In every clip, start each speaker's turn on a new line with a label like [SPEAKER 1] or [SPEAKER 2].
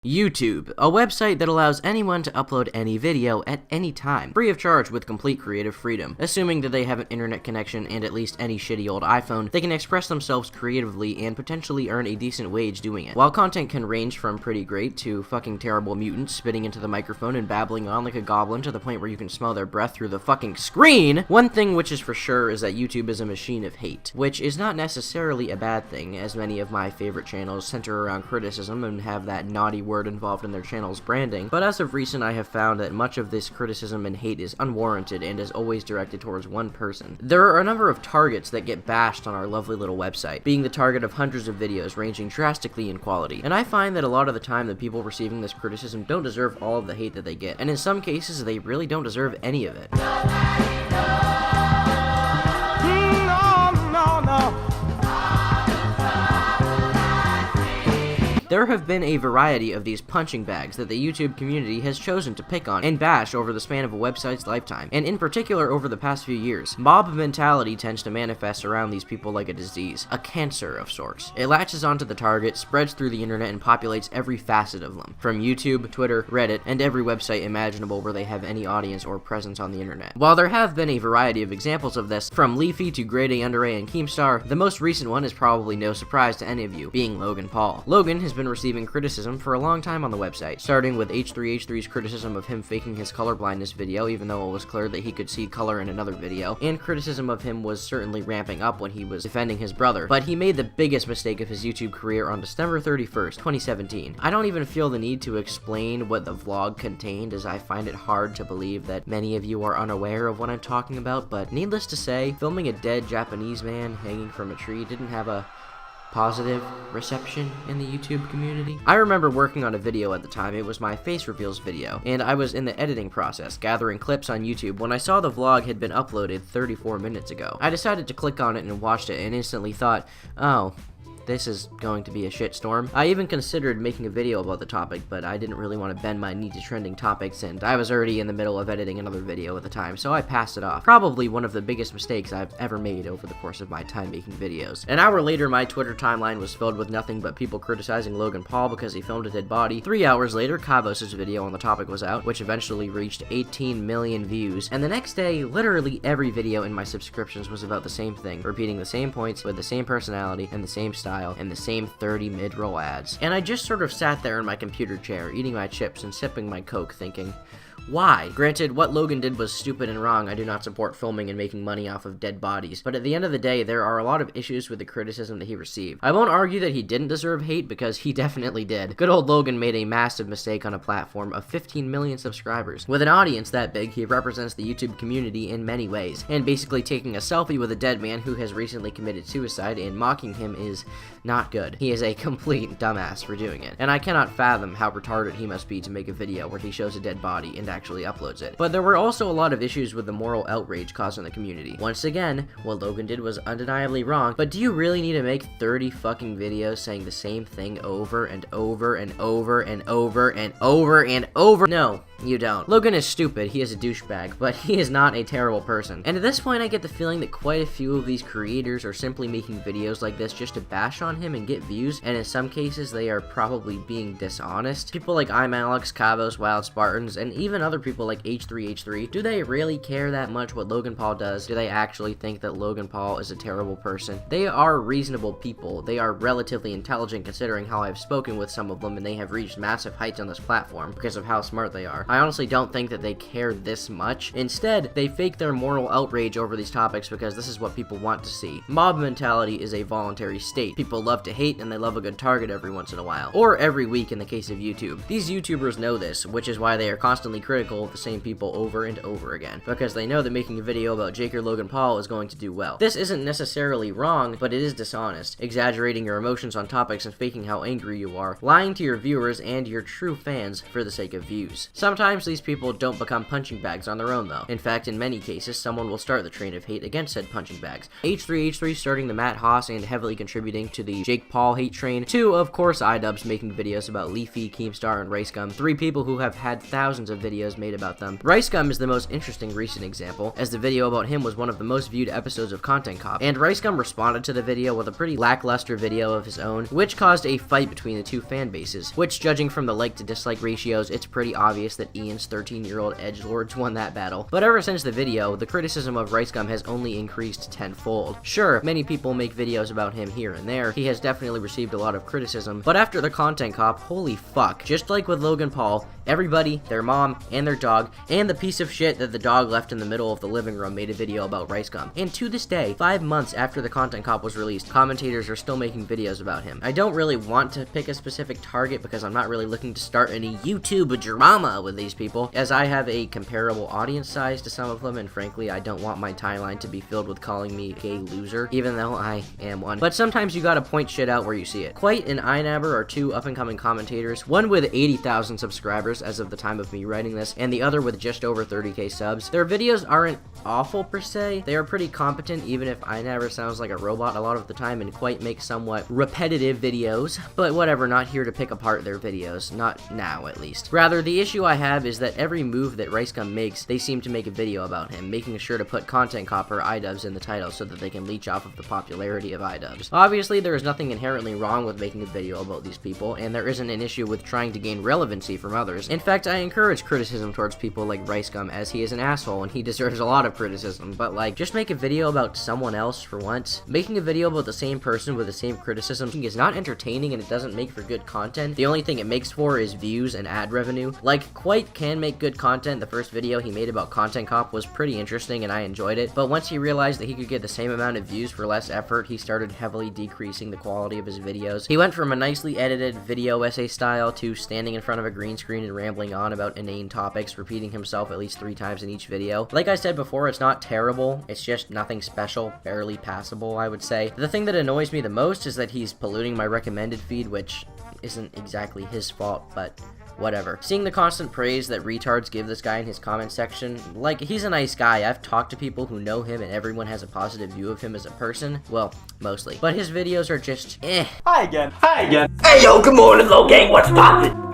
[SPEAKER 1] YouTube, a website that allows anyone to upload any video at any time, free of charge with complete creative freedom. Assuming that they have an internet connection and at least any shitty old iPhone, they can express themselves creatively and potentially earn a decent wage doing it. While content can range from pretty great to fucking terrible mutants spitting into the microphone and babbling on like a goblin to the point where you can smell their breath through the fucking screen, one thing which is for sure is that YouTube is a machine of hate, which is not necessarily a bad thing, as many of my favorite channels center around criticism and have that naughty word involved in their channel's branding, but as of recent I have found that much of this criticism and hate is unwarranted and is always directed towards one person. There are a number of targets that get bashed on our lovely little website, being the target of hundreds of videos ranging drastically in quality, and I find that a lot of the time the people receiving this criticism don't deserve all of the hate that they get, and in some cases they really don't deserve any of it. There have been a variety of these punching bags that the YouTube community has chosen to pick on and bash over the span of a website's lifetime, and in particular over the past few years. Mob mentality tends to manifest around these people like a disease, a cancer of sorts. It latches onto the target, spreads through the internet, and populates every facet of them, from YouTube, Twitter, Reddit, and every website imaginable where they have any audience or presence on the internet. While there have been a variety of examples of this, from Leafy to Grade A Under A and Keemstar, the most recent one is probably no surprise to any of you, being Logan Paul. Logan has been receiving criticism for a long time on the website, starting with H3H3's criticism of him faking his colorblindness video even though it was clear that he could see color in another video, and criticism of him was certainly ramping up when he was defending his brother, but he made the biggest mistake of his YouTube career on December 31st, 2017. I don't even feel the need to explain what the vlog contained, as I find it hard to believe that many of you are unaware of what I'm talking about, but needless to say, filming a dead Japanese man hanging from a tree didn't have a positive reception in the YouTube community. I remember working on a video at the time. It was my face reveals video, and I was in the editing process, gathering clips on YouTube, when I saw the vlog had been uploaded 34 minutes ago. I decided to click on it and watched it, and instantly thought, oh, this is going to be a shitstorm. I even considered making a video about the topic, but I didn't really want to bend my knee to trending topics, and I was already in the middle of editing another video at the time, so I passed it off. Probably one of the biggest mistakes I've ever made over the course of my time making videos. An hour later, my Twitter timeline was filled with nothing but people criticizing Logan Paul because he filmed a dead body. 3 hours later, Kavos' video on the topic was out, which eventually reached 18 million views, and the next day, literally every video in my subscriptions was about the same thing, repeating the same points with the same personality and the same style and the same 30 mid-roll ads. And I just sort of sat there in my computer chair, eating my chips and sipping my Coke, thinking, why? Granted, what Logan did was stupid and wrong. I do not support filming and making money off of dead bodies, but at the end of the day, there are a lot of issues with the criticism that he received. I won't argue that he didn't deserve hate, because he definitely did. Good old Logan made a massive mistake on a platform of 15 million subscribers. With an audience that big, he represents the YouTube community in many ways, and basically taking a selfie with a dead man who has recently committed suicide and mocking him is not good. He is a complete dumbass for doing it, and I cannot fathom how retarded he must be to make a video where he shows a dead body and actually uploads it. But there were also a lot of issues with the moral outrage caused in the community. Once again, what Logan did was undeniably wrong, but do you really need to make 30 fucking videos saying the same thing over and over and over and over and over and over? No, you don't. Logan is stupid, he is a douchebag, but he is not a terrible person. And at this point, I get the feeling that quite a few of these creators are simply making videos like this just to bash on him and get views, and in some cases, they are probably being dishonest. People like I'm Alex, Kavos, Wild Spartans, and even other people like H3H3, do they really care that much what Logan Paul does? Do they actually think that Logan Paul is a terrible person? They are reasonable people. They are relatively intelligent considering how I've spoken with some of them, and they have reached massive heights on this platform because of how smart they are. I honestly don't think that they care this much. Instead, they fake their moral outrage over these topics because this is what people want to see. Mob mentality is a voluntary state. People love to hate and they love a good target every once in a while. Or every week in the case of YouTube. These YouTubers know this, which is why they are constantly critical of the same people over and over again, because they know that making a video about Jake or Logan Paul is going to do well. This isn't necessarily wrong, but it is dishonest, exaggerating your emotions on topics and faking how angry you are, lying to your viewers and your true fans for the sake of views. Sometimes Sometimes these people don't become punching bags on their own though. In fact, in many cases, someone will start the train of hate against said punching bags. H3H3 starting the Matt Haas and heavily contributing to the Jake Paul hate train. 2, of course, iDubbbz making videos about Leafy, Keemstar, and RiceGum. 3 people who have had thousands of videos made about them. RiceGum is the most interesting recent example, as the video about him was one of the most viewed episodes of Content Cop, and RiceGum responded to the video with a pretty lackluster video of his own, which caused a fight between the two fan bases, which, judging from the like to dislike ratios, it's pretty obvious that Ian's 13-year-old edgelords won that battle. But ever since the video, the criticism of RiceGum has only increased tenfold. Sure, many people make videos about him here and there, he has definitely received a lot of criticism, but after the Content Cop, holy fuck, just like with Logan Paul, everybody, their mom, and their dog, and the piece of shit that the dog left in the middle of the living room made a video about RiceGum. And to this day, 5 months after the Content Cop was released, commentators are still making videos about him. I don't really want to pick a specific target because I'm not really looking to start any YouTube drama with these people, as I have a comparable audience size to some of them, and frankly, I don't want my timeline to be filled with calling me a gay loser, even though I am one. But sometimes you gotta point shit out where you see it. Quite and iNabber are 2 up-and-coming commentators, one with 80,000 subscribers as of the time of me writing this, and the other with just over 30k subs. Their videos aren't awful per se, they are pretty competent, even if iNabber sounds like a robot a lot of the time, and Quite makes somewhat repetitive videos, but whatever, not here to pick apart their videos, not now at least. Rather, the issue I have is that every move that RiceGum makes, they seem to make a video about him, making sure to put Content Cop or iDubbbz in the title so that they can leech off of the popularity of iDubbbz. Obviously, there is nothing inherently wrong with making a video about these people, and there isn't an issue with trying to gain relevancy from others. In fact, I encourage criticism towards people like RiceGum, as he is an asshole and he deserves a lot of criticism, but like, just make a video about someone else for once. Making a video about the same person with the same criticism is not entertaining and it doesn't make for good content. The only thing it makes for is views and ad revenue. Like, Quite can make good content. The first video he made about Content Cop was pretty interesting and I enjoyed it, but once he realized that he could get the same amount of views for less effort, he started heavily decreasing the quality of his videos. He went from a nicely edited video essay style to standing in front of a green screen and rambling on about inane topics, repeating himself at least 3 times in each video. Like I said before, it's not terrible, it's just nothing special, barely passable, I would say. The thing that annoys me the most is that he's polluting my recommended feed, which isn't exactly his fault, but whatever. Seeing the constant praise that retards give this guy in his comment section, like, he's a nice guy. I've talked to people who know him and everyone has a positive view of him as a person. Well, mostly. But his videos are just eh.
[SPEAKER 2] Hi again. Hi again.
[SPEAKER 3] Hey yo, good morning, little gang. What's poppin'?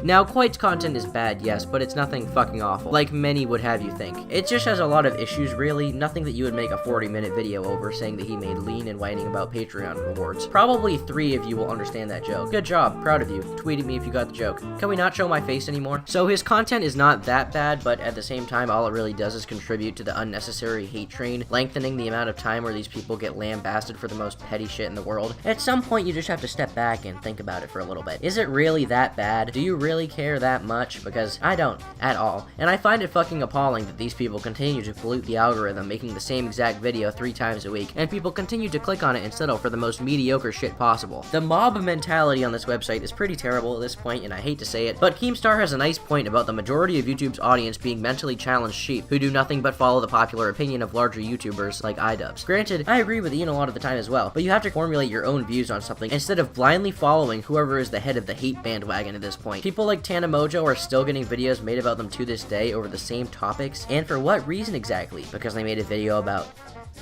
[SPEAKER 1] Now, Quite's content is bad, yes, but it's nothing fucking awful, like many would have you think. It just has a lot of issues, really, nothing that you would make a 40-minute video over, saying that he made lean and whining about Patreon rewards. Probably 3 of you will understand that joke. Good job, proud of you. Tweet at me if you got the joke. Can we not show my face anymore? So his content is not that bad, but at the same time, all it really does is contribute to the unnecessary hate train, lengthening the amount of time where these people get lambasted for the most petty shit in the world. At some point, you just have to step back and think about it for a little bit. Is it really that bad? Do you really care that much? Because I don't at all, and I find it fucking appalling that these people continue to pollute the algorithm, making the same exact video 3 times a week, and people continue to click on it and settle for the most mediocre shit possible. The mob mentality on this website is pretty terrible at this point, and I hate to say it, but Keemstar has a nice point about the majority of YouTube's audience being mentally challenged sheep who do nothing but follow the popular opinion of larger YouTubers like iDubbbz. Granted, I agree with Ian a lot of the time as well, but you have to formulate your own views on something instead of blindly following whoever is the head of the hate bandwagon at this point. People like Tana Mojo are still getting videos made about them to this day over the same topics, and for what reason exactly? Because they made a video about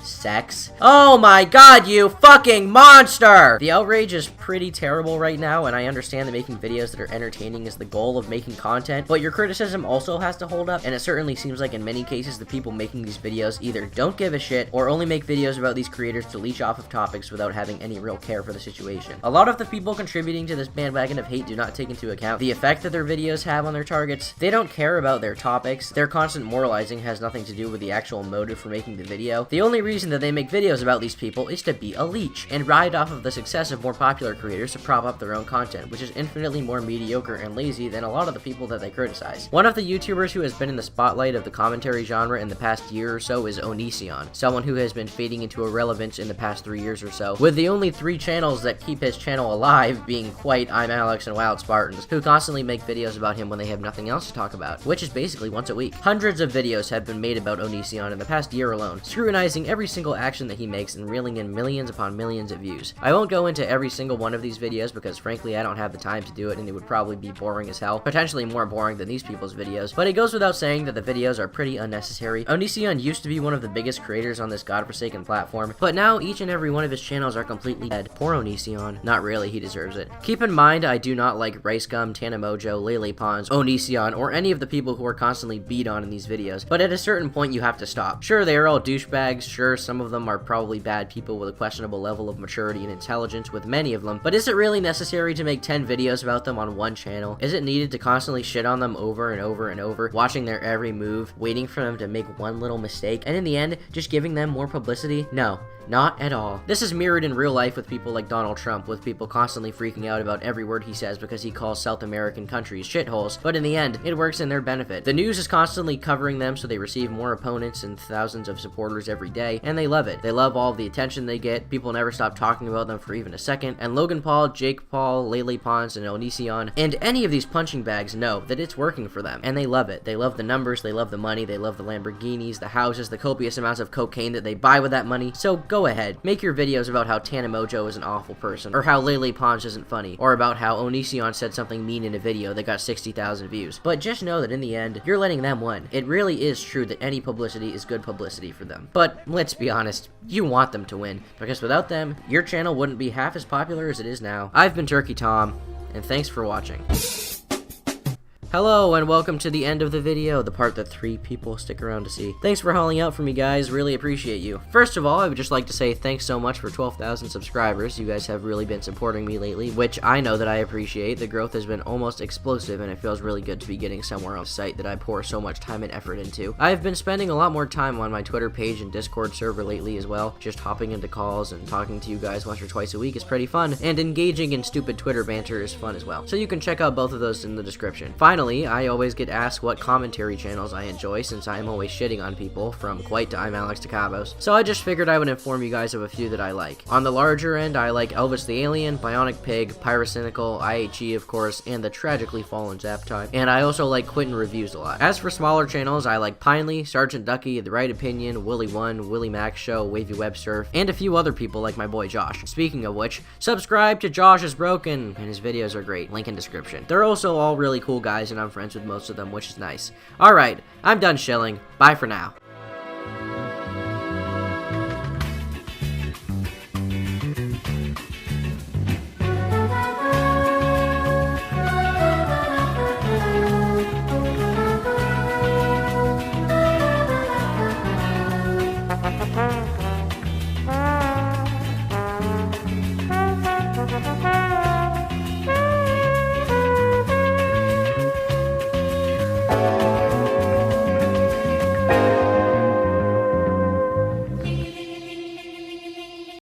[SPEAKER 1] sex? Oh my god, you fucking monster! The outrage is pretty terrible right now, and I understand that making videos that are entertaining is the goal of making content, but your criticism also has to hold up, and it certainly seems like in many cases the people making these videos either don't give a shit or only make videos about these creators to leech off of topics without having any real care for the situation. A lot of the people contributing to this bandwagon of hate do not take into account the effect that their videos have on their targets. They don't care about their topics. Their constant moralizing has nothing to do with the actual motive for making the video. The only reason that they make videos about these people is to be a leech and ride off of the success of more popular creators to prop up their own content, which is infinitely more mediocre and lazy than a lot of the people that they criticize. One of the YouTubers who has been in the spotlight of the commentary genre in the past year or so is Onision, someone who has been fading into irrelevance in the past 3 years or so, with the only 3 channels that keep his channel alive being Quite, I'm Alex, and Wild Spartans, who constantly make videos about him when they have nothing else to talk about, which is basically once a week. Hundreds of videos have been made about Onision in the past year alone, scrutinizing every every single action that he makes and reeling in millions upon millions of views. I won't go into every single one of these videos because frankly I don't have the time to do it and it would probably be boring as hell, potentially more boring than these people's videos, but it goes without saying that the videos are pretty unnecessary. Onision used to be one of the biggest creators on this godforsaken platform, but now each and every one of his channels are completely dead. Poor Onision. Not really, he deserves it. Keep in mind, I do not like Ricegum, Tanamojo, Lele Pons, Onision, or any of the people who are constantly beat on in these videos, but at a certain point you have to stop. Sure, they are all douchebags, sure, some of them are probably bad people with a questionable level of maturity and intelligence with many of them, but is it really necessary to make 10 videos about them on one channel? Is it needed to constantly shit on them over and over and over, watching their every move, waiting for them to make one little mistake, and in the end, just giving them more publicity? No. Not at all. This is mirrored in real life with people like Donald Trump, with people constantly freaking out about every word he says because he calls South American countries shitholes, but in the end, it works in their benefit. The news is constantly covering them so they receive more opponents and thousands of supporters every day, and they love it. They love all the attention they get, people never stop talking about them for even a second, and Logan Paul, Jake Paul, Lele Pons, and Onision, and any of these punching bags know that it's working for them, and they love it. They love the numbers, they love the money, they love the Lamborghinis, the houses, the copious amounts of cocaine that they buy with that money, so go ahead, make your videos about how Tanamojo is an awful person, or how Lele Pons isn't funny, or about how Onision said something mean in a video that got 60,000 views. But just know that in the end, you're letting them win. It really is true that any publicity is good publicity for them. But let's be honest, you want them to win, because without them, your channel wouldn't be half as popular as it is now. I've been Turkey Tom, and thanks for watching. Hello, and welcome to the end of the video, the part that 3 people stick around to see. Thanks for hauling out for me, guys. Really appreciate you. First of all, I would just like to say thanks so much for 12,000 subscribers. You guys have really been supporting me lately, which I know that I appreciate. The growth has been almost explosive, and it feels really good to be getting somewhere on the site that I pour so much time and effort into. I've been spending a lot more time on my Twitter page and Discord server lately as well. Just hopping into calls and talking to you guys once or twice a week is pretty fun, and engaging in stupid Twitter banter is fun as well. So you can check out both of those in the description. Finally, I always get asked what commentary channels I enjoy since I am always shitting on people, from Quite to I'm Alex to Cabos. So I just figured I would inform you guys of a few that I like. On the larger end, I like Elvis the Alien, Bionic Pig, Pyrocynical, IHE of course, and the Tragically Fallen Zaptime. And I also like Quentin Reviews a lot. As for smaller channels, I like Pinely, Sergeant Ducky, The Right Opinion, Willy One, Willie Max Show, Wavy Web Surf, and a few other people like my boy Josh. Speaking of which, subscribe to Josh is Broken, and his videos are great. Link in description. They're also all really cool guys, and I'm friends with most of them, which is nice. Alright, I'm done shilling. Bye for now.